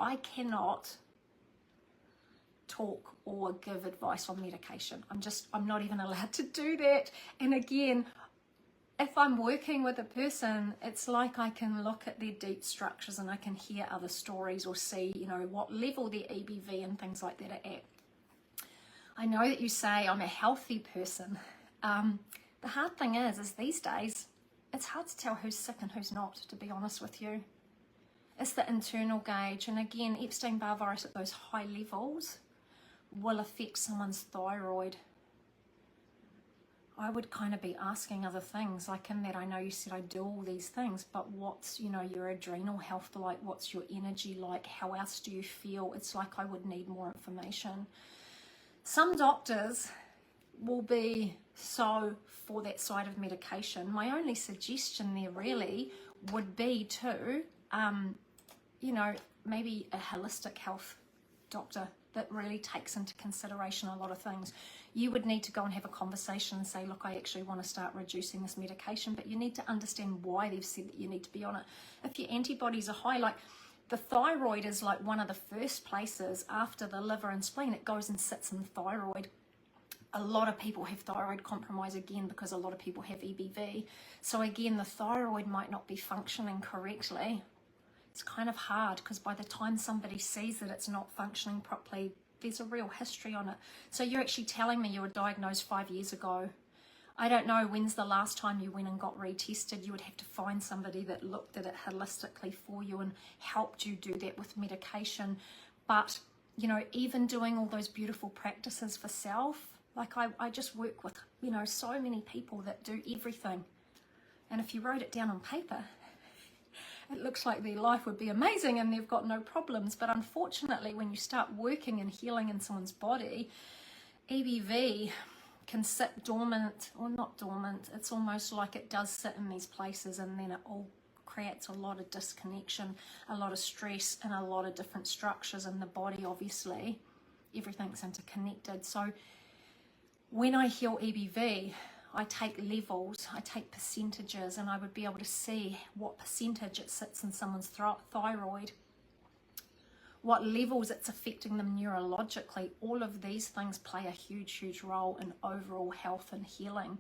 I cannot talk or give advice on medication. I'm not even allowed to do that. And again, if I'm working with a person, it's like I can look at their deep structures and I can hear other stories or see, you know, what level their EBV and things like that are at. I know that you say I'm a healthy person. The hard thing is these days, it's hard to tell who's sick and who's not, to be honest with you. It's the internal gauge. And again, Epstein-Barr virus at those high levels will affect someone's thyroid. I would kind of be asking other things, like in that I know you said I do all these things, but what's, you know, your adrenal health like? What's your energy like? How else do you feel? It's like I would need more information. Some doctors will be so for that side of medication. My only suggestion there really would be to, you know, maybe a holistic health doctor that really takes into consideration a lot of things. You would need to go and have a conversation and say, look, I actually want to start reducing this medication, but you need to understand why they've said that you need to be on it. If your antibodies are high, like the thyroid is like one of the first places after the liver and spleen, it goes and sits in the thyroid. A lot of people have thyroid compromise again because a lot of people have EBV. So again, the thyroid might not be functioning correctly. It's kind of hard because by the time somebody sees that it's not functioning properly, there's a real history on it. So you're actually telling me you were diagnosed 5 years ago. I don't know when's the last time you went and got retested. You would have to find somebody that looked at it holistically for you and helped you do that with medication. But, you know, even doing all those beautiful practices for self, like I just work with, you know, so many people that do everything. And if you wrote it down on paper, it looks like their life would be amazing and they've got no problems. But unfortunately, when you start working and healing in someone's body, EBV can sit dormant, or not dormant. It's almost like it does sit in these places, and then it all creates a lot of disconnection, a lot of stress, and a lot of different structures in the body. Obviously, everything's interconnected. So when I heal EBV, I take levels, I take percentages, and I would be able to see what percentage it sits in someone's thyroid, what levels it's affecting them neurologically. All of these things play a huge, huge role in overall health and healing.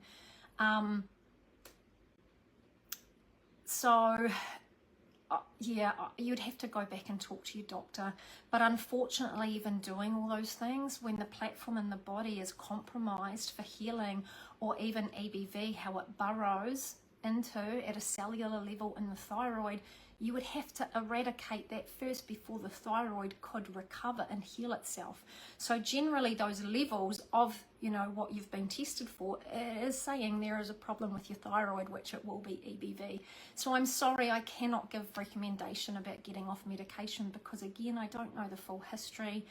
Yeah, you'd have to go back and talk to your doctor. But unfortunately, even doing all those things, when the platform in the body is compromised for healing, or even EBV, how it burrows into at a cellular level in the thyroid, you would have to eradicate that first before the thyroid could recover and heal itself. So generally those levels of, you know, what you've been tested for is saying there is a problem with your thyroid, which it will be EBV. So I'm sorry, I cannot give recommendation about getting off medication because again, I don't know the full history.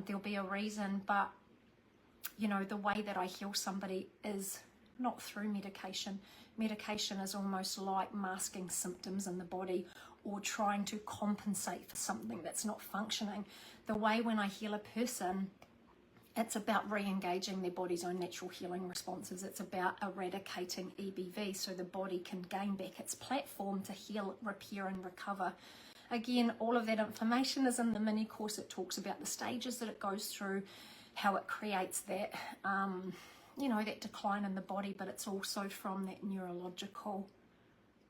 There'll be a reason, but you know, the way that I heal somebody is not through medication. Medication is almost like masking symptoms in the body or trying to compensate for something that's not functioning. The way when I heal a person, it's about re-engaging their body's own natural healing responses. It's about eradicating EBV so the body can gain back its platform to heal, repair and recover. Again, all of that information is in the mini course. It talks about the stages that it goes through, how it creates that you know, that decline in the body, but it's also from that neurological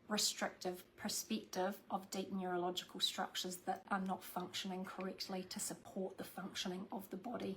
restrictive perspective of deep neurological structures that are not functioning correctly to support the functioning of the body.